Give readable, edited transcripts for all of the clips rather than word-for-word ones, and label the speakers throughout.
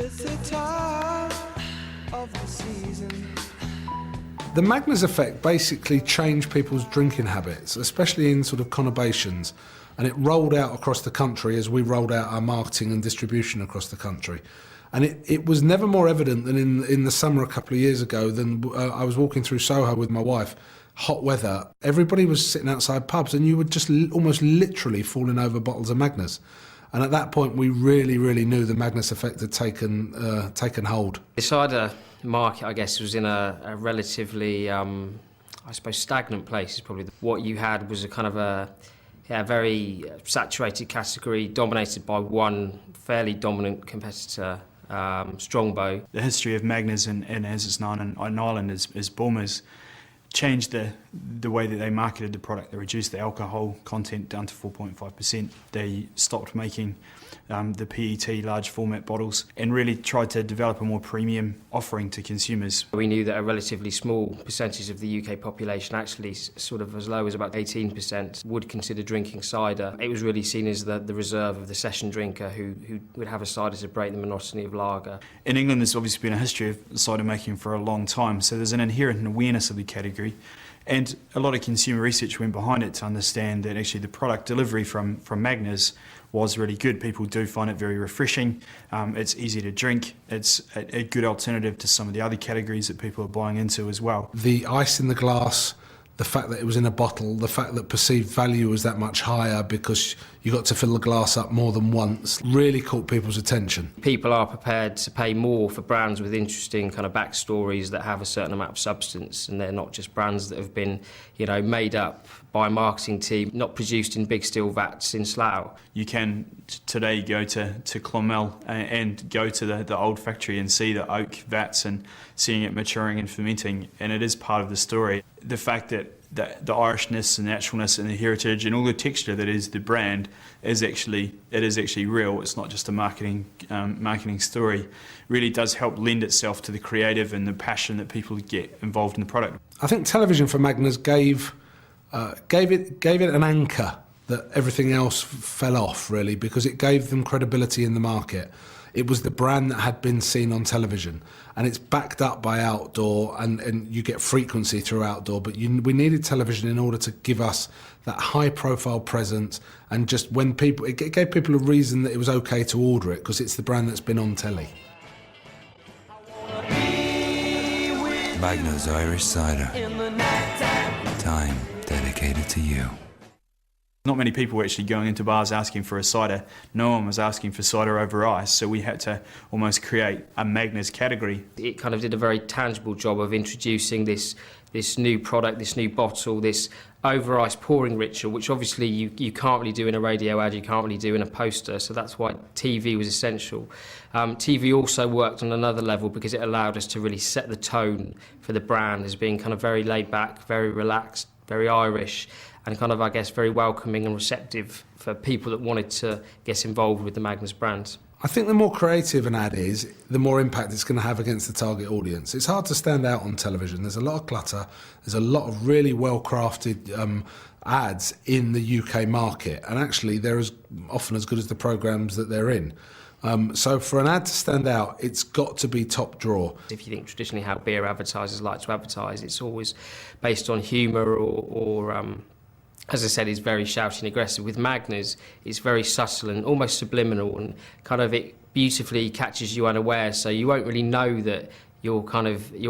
Speaker 1: It's the time of the season.
Speaker 2: The Magners effect basically changed people's drinking habits, especially in sort of conurbations, and it rolled out across the country as we rolled out our marketing and distribution across the country. And it was never more evident than in the summer a couple of years ago. I was walking through Soho with my wife, hot weather, everybody was sitting outside pubs and you were just almost literally falling over bottles of Magners. And at that point we really knew the Magners effect had taken hold.
Speaker 3: The cider market, I guess, was in a relatively, I suppose, stagnant place. Is probably what you had was a kind of a very saturated category dominated by one fairly dominant competitor, Strongbow.
Speaker 4: The history of Magners and as it's known in Ireland as Bulmers changed the way that they marketed the product. They reduced the alcohol content down to 4.5%. They stopped making the PET large format bottles and really tried to develop a more premium offering to consumers.
Speaker 3: We knew that a relatively small percentage of the UK population, actually sort of as low as about 18%, would consider drinking cider. It was really seen as the reserve of the session drinker who would have a cider to break the monotony of lager.
Speaker 4: In England there's obviously been a history of cider making for a long time, so there's an inherent awareness of the category. And a lot of consumer research went behind it to understand that actually the product delivery from Magners was really good. People do find it very refreshing. It's easy to drink. It's a good alternative to some of the other categories that people are buying into as well.
Speaker 2: The ice in the glass, the fact that it was in a bottle, the fact that perceived value was that much higher because you got to fill the glass up more than once, really caught people's attention.
Speaker 3: People are prepared to pay more for brands with interesting kind of backstories that have a certain amount of substance, and they're not just brands that have been, made up by a marketing team, not produced in big steel vats in Slough.
Speaker 4: You can today go to Clonmel and go to the old factory and see the oak vats and seeing it maturing and fermenting, and it is part of the story. The fact that the Irishness and naturalness and the heritage and all the texture that is the brand is actually real. It's not just a marketing story. Really does help lend itself to the creative and the passion that people get involved in the product.
Speaker 2: I think television for Magners gave it an anchor that everything else fell off, really, because it gave them credibility in the market. It was the brand that had been seen on television, and it's backed up by outdoor, and you get frequency through outdoor, but we needed television in order to give us that high-profile presence, and just when it gave people a reason that it was okay to order it, because it's the brand that's been on telly.
Speaker 5: Magners Irish Cider. Time dedicated to you.
Speaker 4: Not many people were actually going into bars asking for a cider. No one was asking for cider over ice, so we had to almost create a Magners category.
Speaker 3: It kind of did a very tangible job of introducing this new product, this new bottle, this over ice pouring ritual, which obviously you can't really do in a radio ad, you can't really do in a poster, so that's why TV was essential. TV also worked on another level because it allowed us to really set the tone for the brand as being kind of very laid back, very relaxed, very Irish, and kind of, I guess, very welcoming and receptive for people that wanted to get involved with the Magners brand.
Speaker 2: I think the more creative an ad is, the more impact it's going to have against the target audience. It's hard to stand out on television. There's a lot of clutter. There's a lot of really well-crafted ads in the UK market, and actually they're as often as good as the programmes that they're in. So for an ad to stand out, it's got to be top draw.
Speaker 3: If you think traditionally how beer advertisers like to advertise, it's always based on humour or as I said, it's very shouty and aggressive. With Magners, it's very subtle and almost subliminal, and kind of it beautifully catches you unaware, so you won't really know that you're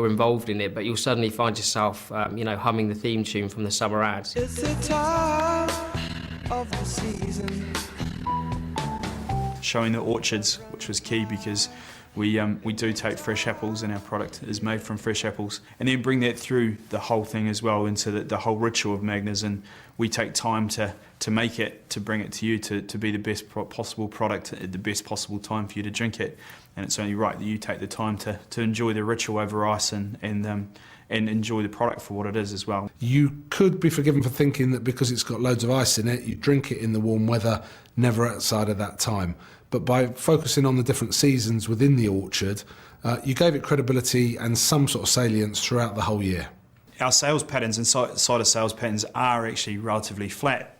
Speaker 3: involved in it, but you'll suddenly find yourself humming the theme tune from the summer ad.
Speaker 1: It's the time of the season.
Speaker 4: Showing the orchards, which was key because we do take fresh apples, and our product is made from fresh apples, and then bring that through the whole thing as well into the whole ritual of Magners, and we take time to make it, to bring it to you, to be the best possible product at the best possible time for you to drink it, and it's only right that you take the time to enjoy the ritual over ice and enjoy the product for what it is as well.
Speaker 2: You could be forgiven for thinking that because it's got loads of ice in it, you drink it in the warm weather, never outside of that time. But by focusing on the different seasons within the orchard, you gave it credibility and some sort of salience throughout the whole year.
Speaker 4: Our sales patterns and cider sales patterns are actually relatively flat.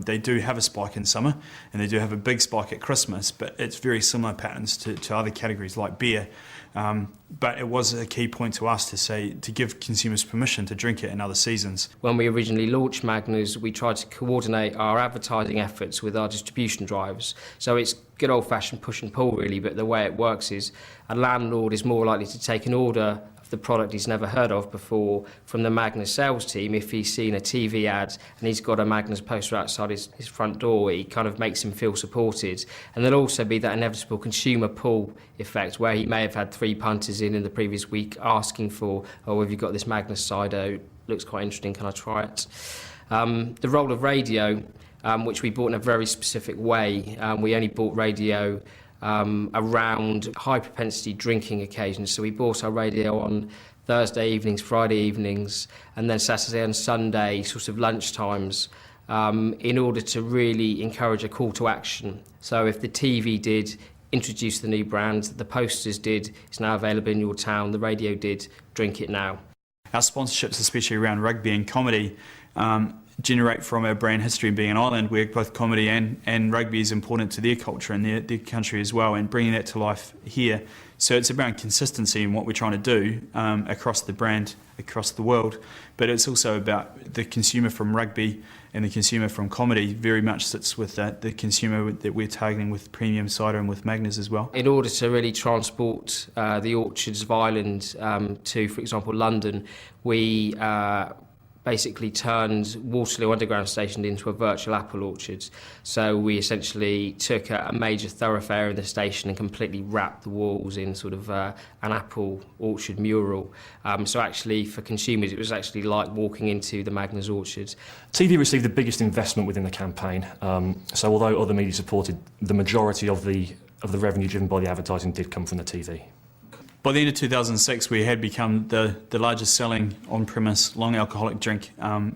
Speaker 4: They do have a spike in summer and they do have a big spike at Christmas, but it's very similar patterns to other categories like beer. But it was a key point to us to give consumers permission to drink it in other seasons.
Speaker 3: When we originally launched Magners, we tried to coordinate our advertising efforts with our distribution drives. So it's good old-fashioned push and pull really, but the way it works is a landlord is more likely to take an order of the product he's never heard of before from the Magners sales team if he's seen a TV ad and he's got a Magners poster outside his front door. It kind of makes him feel supported. And there'll also be that inevitable consumer pull effect where he may have had 3 punters in the previous week asking for, oh, have you got this Magners cider? Looks quite interesting, can I try it? The role of radio, which we bought in a very specific way. We only bought radio around high propensity drinking occasions. So we bought our radio on Thursday evenings, Friday evenings, and then Saturday and Sunday sort of lunchtimes in order to really encourage a call to action. So if the TV did introduce the new brand, the posters did, it's now available in your town, the radio did, drink it now.
Speaker 4: Our sponsorships, especially around rugby and comedy, generate from our brand history being an island where both comedy and rugby is important to their culture and their country as well, and bringing that to life here. So it's around consistency in what we're trying to do across the brand, across the world, but it's also about the consumer from rugby and the consumer from comedy very much sits with the consumer that we're targeting with premium cider and with Magners as well.
Speaker 3: In order to really transport the orchards of Ireland to, for example, London, we basically turned Waterloo Underground Station into a virtual apple orchard. So we essentially took a major thoroughfare in the station and completely wrapped the walls in sort of an apple orchard mural. So actually for consumers it was actually like walking into the Magners orchard.
Speaker 6: TV received the biggest investment within the campaign. So although other media supported, the majority of the revenue driven by the advertising did come from the TV.
Speaker 4: By the end of 2006, we had become the largest selling on-premise long alcoholic drink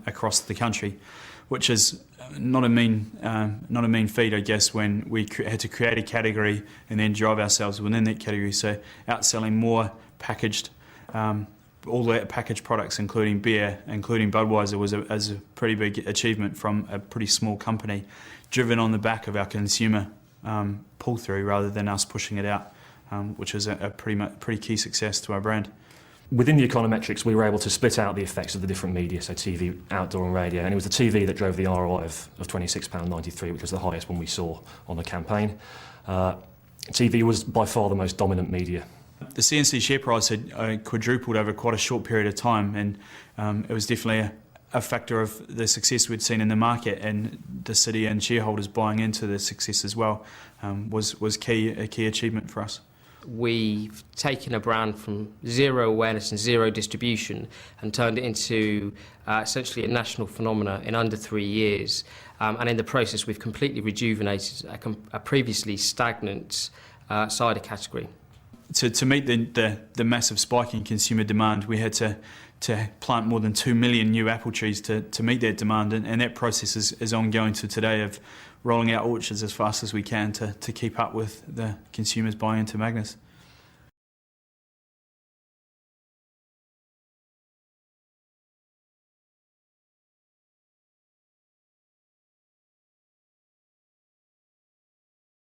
Speaker 4: across the country, which is not a mean feat, I guess, when we had to create a category and then drive ourselves within that category. So outselling more packaged, all the packaged products, including beer, including Budweiser, was a pretty big achievement from a pretty small company, driven on the back of our consumer pull-through rather than us pushing it out. Which is a pretty key success to our brand.
Speaker 6: Within the econometrics, we were able to split out the effects of the different media, so TV, outdoor and radio, and it was the TV that drove the ROI of £26.93, which was the highest one we saw on the campaign. TV was by far the most dominant media.
Speaker 4: The CNC share price had quadrupled over quite a short period of time, and it was definitely a factor of the success we'd seen in the market, and the city and shareholders buying into the success as well was a key achievement for us.
Speaker 3: We've taken a brand from zero awareness and zero distribution and turned it into essentially a national phenomena in under 3 years. And in the process, we've completely rejuvenated a previously stagnant cider category.
Speaker 4: To meet the massive spike in consumer demand, we had to plant more than 2 million new apple trees to meet that demand, and that process is ongoing to today of rolling out orchards as fast as we can to keep up with the consumers buying into Magners.